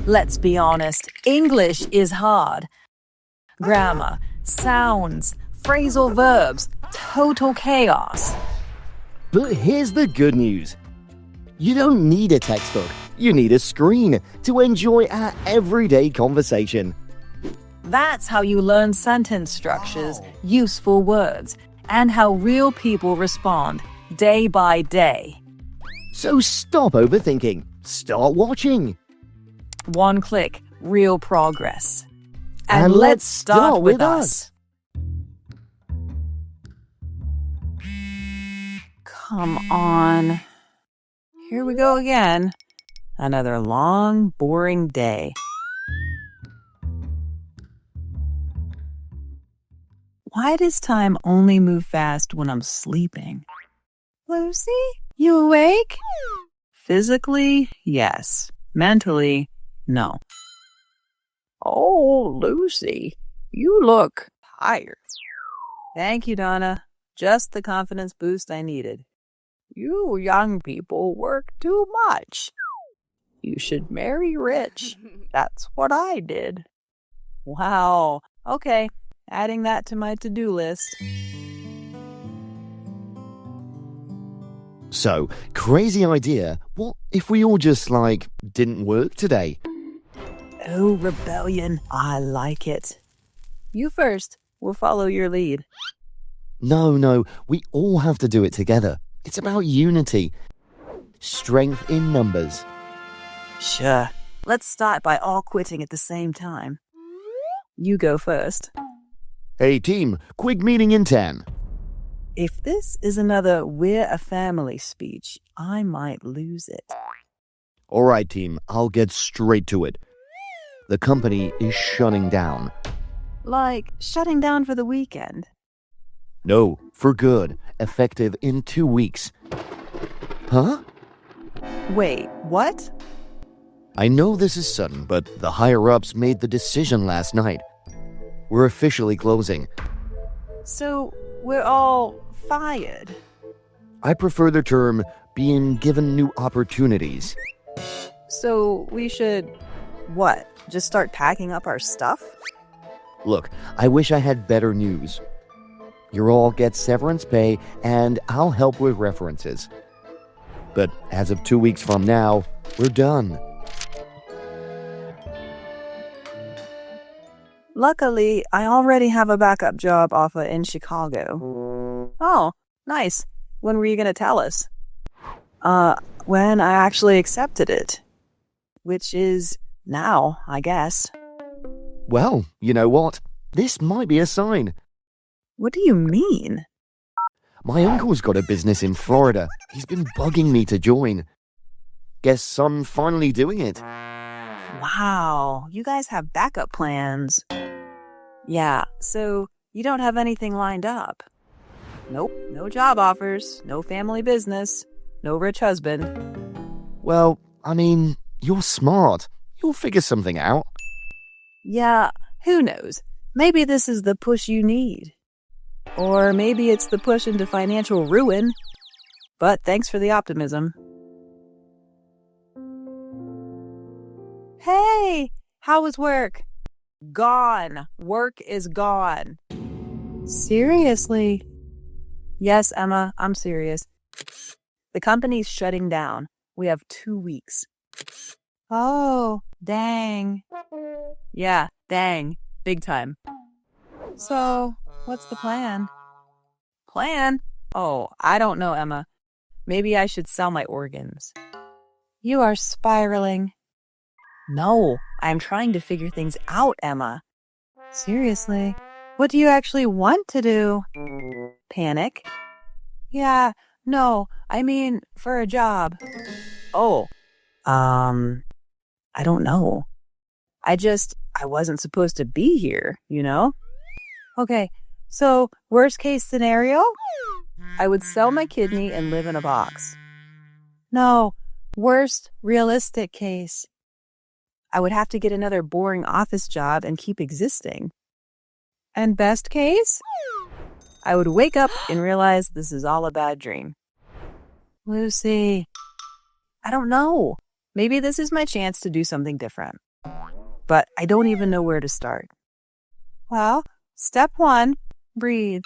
Let's be honest, English is hard. Grammar, sounds, phrasal verbs, total chaos. But here's the good news. You don't need a textbook. You need a screen to enjoy our everyday conversation. That's how you learn sentence structures, useful words, and how real people respond day by day. So stop overthinking. Start watching. One click, real progress. And let's start with us. Come on. Here we go again. Another long, boring day. Why does time only move fast when I'm sleeping? Lucy, you awake? Physically, yes. Mentally, no. Oh, Lucy, you look tired. Thank you, Donna. Just the confidence boost I needed. You young people work too much. You should marry rich. That's what I did. Wow. Okay, adding that to my to-do list. So, crazy idea. What if we all just, didn't work today? Oh, rebellion. I like it. You first. We'll follow your lead. No, we all have to do it together. It's about unity. Strength in numbers. Sure. Let's start by all quitting at the same time. You go first. Hey team, quick meeting in 10. If this is another "we're a family" speech, I might lose it. All right team, I'll get straight to it. The company is shutting down. Like shutting down for the weekend. No, for good. Effective in 2 weeks. Huh? Wait, what? I know this is sudden, but the higher-ups made the decision last night. We're officially closing. So, we're all fired? I prefer the term being given new opportunities. So, we should, what, just start packing up our stuff? Look, I wish I had better news. You all get severance pay, and I'll help with references. But as of 2 weeks from now, we're done. Luckily, I already have a backup job offer in Chicago. Oh, nice. When were you going to tell us? When I actually accepted it. Which is now, I guess. Well, you know what? This might be a sign. What do you mean? My uncle's got a business in Florida. He's been bugging me to join. Guess I'm finally doing it. Wow, you guys have backup plans. Yeah, so you don't have anything lined up. Nope, no job offers, no family business, no rich husband. Well, you're smart. You'll figure something out. Yeah, who knows? Maybe this is the push you need. Or maybe it's the push into financial ruin. But thanks for the optimism. Hey, how was work? Gone. Work is gone. Seriously? Yes, Emma, I'm serious. The company's shutting down. We have 2 weeks. Oh, dang. Yeah, dang. Big time. So, what's the plan? Plan? Oh, I don't know, Emma. Maybe I should sell my organs. You are spiraling. No, I'm trying to figure things out, Emma. Seriously, what do you actually want to do? Panic? Yeah, no, I mean for a job. Oh, I don't know. I wasn't supposed to be here, you know? Okay, so worst case scenario? I would sell my kidney and live in a box. No, worst realistic case. I would have to get another boring office job and keep existing. And best case? I would wake up and realize this is all a bad dream. Lucy, I don't know. Maybe this is my chance to do something different. but I don't even know where to start. Well, step 1, breathe.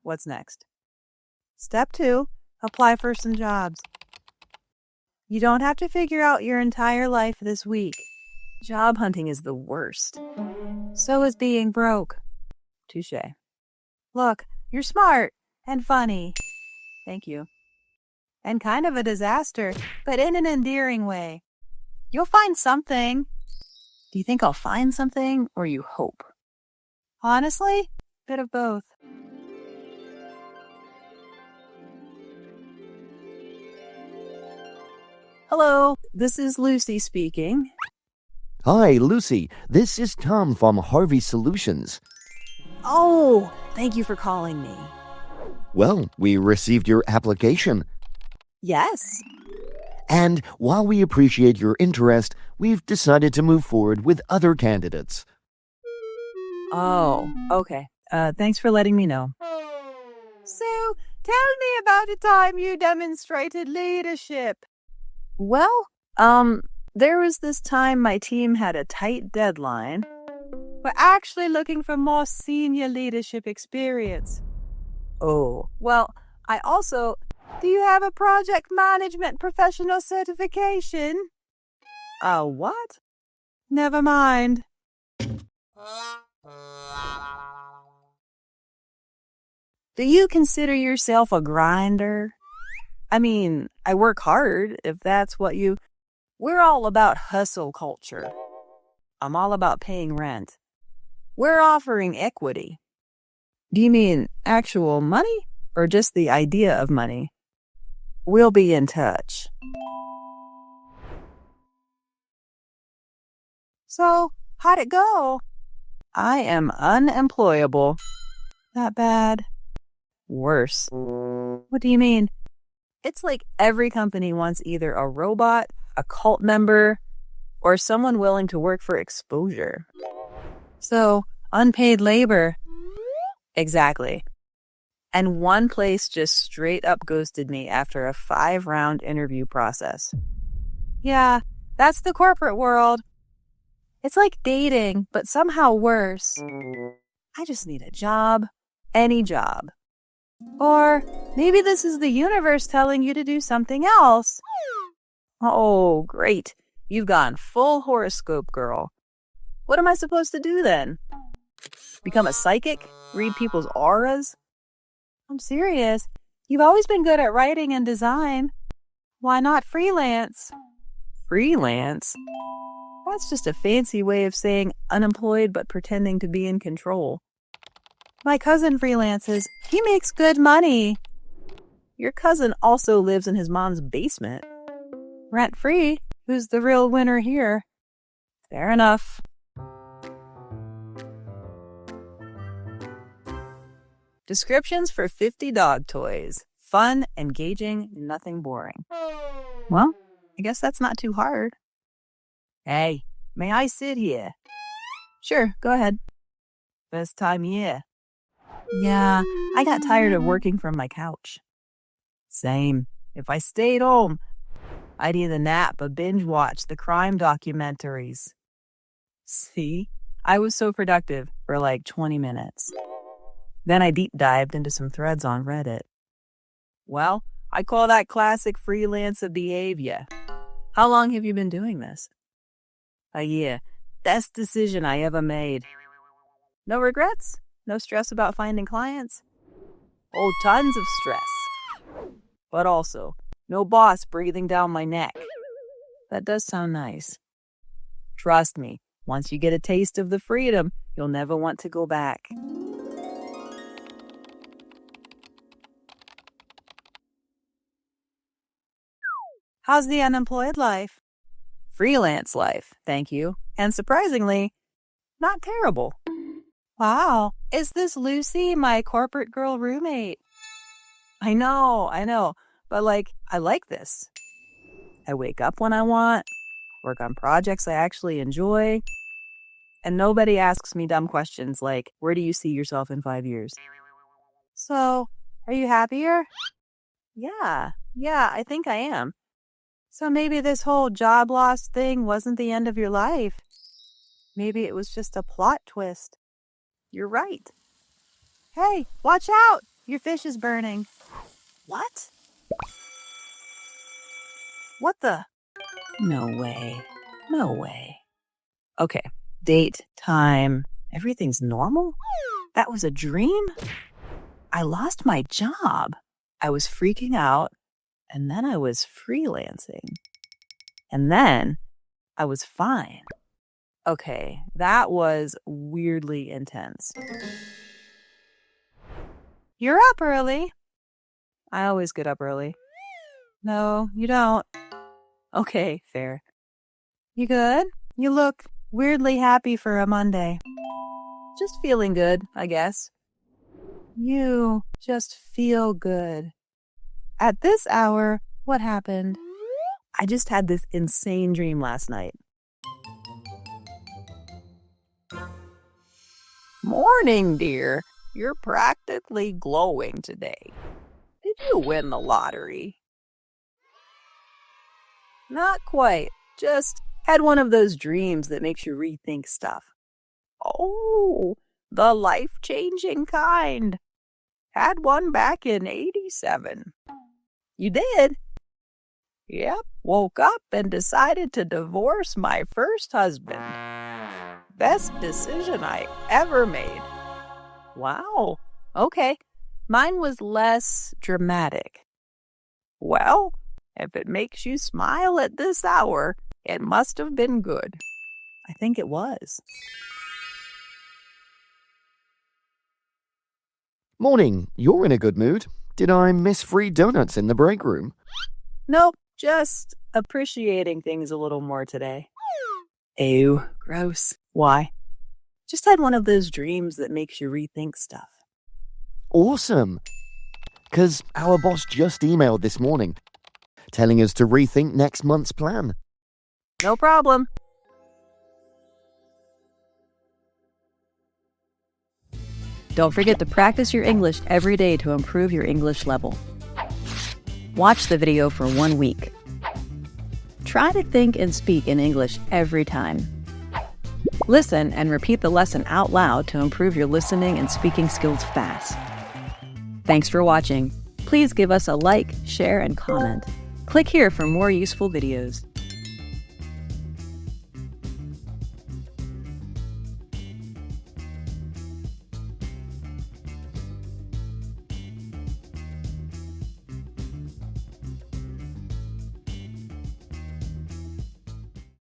What's next? Step 2, apply for some jobs. You don't have to figure out your entire life this week. Job hunting is the worst. So is being broke. Touché. Look, you're smart and funny. Thank you. And kind of a disaster, but in an endearing way. You'll find something. Do you think I'll find something, or you hope? Honestly, bit of both. Hello, this is Lucy speaking. Hi, Lucy. This is Tom from Harvey Solutions. Oh, thank you for calling me. Well, we received your application. Yes. And while we appreciate your interest, we've decided to move forward with other candidates. Oh, okay. Thanks for letting me know. So, tell me about a time you demonstrated leadership. Well, there was this time my team had a tight deadline. We're actually looking for more senior leadership experience. Oh, well, do you have a project management professional certification? A what? Never mind. Do you consider yourself a grinder? I mean, I work hard, if that's what you... We're all about hustle culture. I'm all about paying rent. We're offering equity. Do you mean actual money or just the idea of money? We'll be in touch. So, how'd it go? I am unemployable. That bad? Worse. What do you mean? It's like every company wants either a robot, a cult member, or someone willing to work for exposure. So, unpaid labor. Exactly. And one place just straight up ghosted me after a 5-round interview process. Yeah, that's the corporate world. It's like dating, but somehow worse. I just need a job. Any job. Or maybe this is the universe telling you to do something else. Oh, great. You've gone full horoscope, girl. What am I supposed to do then? Become a psychic? Read people's auras? I'm serious. You've always been good at writing and design. Why not freelance? Freelance? That's just a fancy way of saying unemployed but pretending to be in control. My cousin freelances. He makes good money. Your cousin also lives in his mom's basement. Rent-free. Who's the real winner here? Fair enough. Descriptions for 50 dog toys. Fun, engaging, nothing boring. Well, I guess that's not too hard. Hey, may I sit here? Sure, go ahead. Best time yet. Yeah, I got tired of working from my couch. Same. If I stayed home, I'd either nap or binge watch the crime documentaries. See? I was so productive for like 20 minutes. Then I deep dived into some threads on Reddit. Well, I call that classic freelancer behavior. How long have you been doing this? A year. Best decision I ever made. No regrets? No stress about finding clients? Oh, tons of stress. But also, no boss breathing down my neck. That does sound nice. Trust me, once you get a taste of the freedom, you'll never want to go back. How's the unemployed life? Freelance life, thank you. And surprisingly, not terrible. Wow, is this Lucy, my corporate girl roommate? I know, but I like this. I wake up when I want, work on projects I actually enjoy, and nobody asks me dumb questions like, where do you see yourself in 5 years? So, are you happier? Yeah, I think I am. So maybe this whole job loss thing wasn't the end of your life. Maybe it was just a plot twist. You're right. Hey, watch out! Your fish is burning. What? What the? No way. No way. Okay, date, time, everything's normal? That was a dream? I lost my job. I was freaking out, and then I was freelancing. And then I was fine. Okay, that was weirdly intense. You're up early. I always get up early. No, you don't. Okay, fair. You good? You look weirdly happy for a Monday. Just feeling good, I guess. You just feel good. At this hour, what happened? I just had this insane dream last night. Morning, dear. You're practically glowing today. Did you win the lottery? Not quite. Just had one of those dreams that makes you rethink stuff. Oh, the life-changing kind. Had one back in 87. You did? Yep, woke up and decided to divorce my first husband. Best decision I ever made. Wow, okay. Mine was less dramatic. Well, if it makes you smile at this hour, it must have been good. I think it was. Morning, you're in a good mood. Did I miss free donuts in the break room? Nope, just appreciating things a little more today. Ew, gross. Why? Just had one of those dreams that makes you rethink stuff. Awesome. 'Cause our boss just emailed this morning, telling us to rethink next month's plan. No problem. Don't forget to practice your English every day to improve your English level. Watch the video for 1 week. Try to think and speak in English every time. Listen and repeat the lesson out loud to improve your listening and speaking skills fast. Thanks for watching. Please give us a like, share, and comment. Click here for more useful videos.